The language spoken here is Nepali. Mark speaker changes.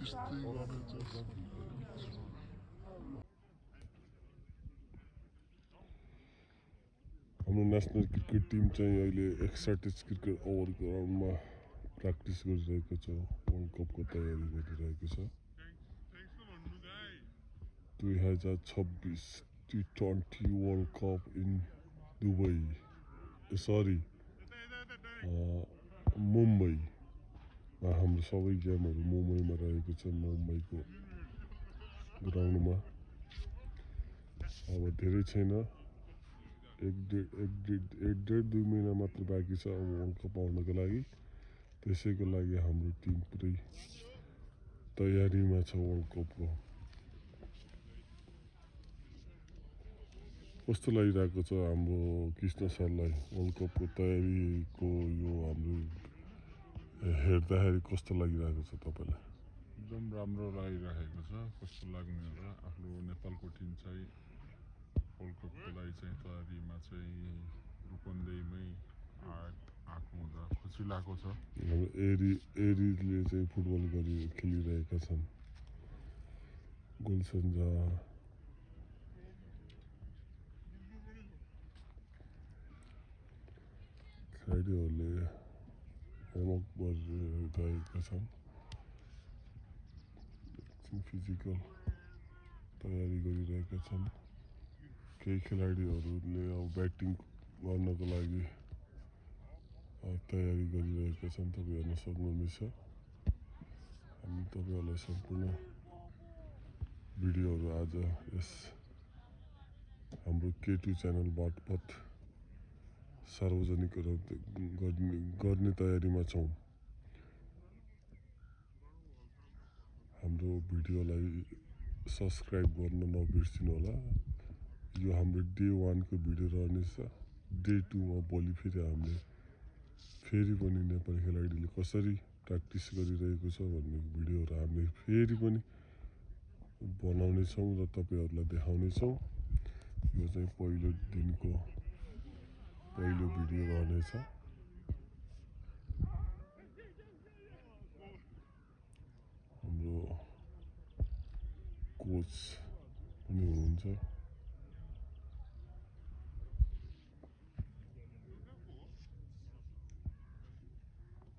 Speaker 1: हाम्रो नेसनल क्रिकेट टिम चाहिँ अहिले एक्साइटेड क्रिकेट ओभर ग्राउन्डमा प्र्याक्टिस गरिरहेको छ वर्ल्ड कपको तयारी गरिरहेको छ 2026 T20 world cup in Dubai मुम्बईमा हाम्रो सबै गेमहरू मुम्बईमा रहेको छ मुम्बईको ग्राउन्डमा अब धेरै छैन एक डेढ 2 महिना मात्र बाँकी छ अब वर्ल्ड कप आउनको लागि त्यसैको लागि हाम्रो टिम पुरै तयारीमा छ वर्ल्ड कपको कस्तो लागिरहेको छ हाम्रो कृष्ण सरलाई वर्ल्ड कपको तयारीको यो हाम्रो हेर्दाखेरि कस्तो लागिरहेको छ तपाईँलाई
Speaker 2: एकदम राम्रो लागिरहेको छ कस्तो लाग्ने होला आफ्नो नेपालको टिम चाहिँ वर्ल्ड कपको लागि चाहिँ तयारीमा चाहिँ रूपन्देहीमै आएको हुँदा खुसी लागेको छ
Speaker 1: हाम्रो एरीले चाहिँ फुटबल खेलिरहेका छन् गुलसन झा खेलाडीहरूले होमवर्क गरिरहेका छन् फिजिकल तयारी गरिरहेका छन् केही खेलाडीहरूले अब ब्याटिङ गर्नको लागि तयारी गरिरहेका छन् तपाईँ हेर्न सक्नुहुनेछ हामी तपाईँहरूलाई सम्पूर्ण भिडियोहरू आज यस हाम्रो K2 च्यानल मार्फत सार्वजनिक गर्ने तयारीमा छौँ हाम्रो भिडियोलाई सब्सक्राइब गर्न नबिर्सिनु होला यो हाम्रो डे 1 को भिडियो रहनेछ डे 2 मा भोलि फेरि पनि नेपाली खेलाडीले कसरी प्र्याक्टिस गरिरहेको छ भन्ने भिडियोहरू हामीले फेरि पनि बनाउने छौँ र तपाईहरुलाई देखाउने छौँ यो चाहिँ पहिलो दिनको पहिलो भिडियो रहनेछ हाम्रो कोच पनि हुनुहुन्छ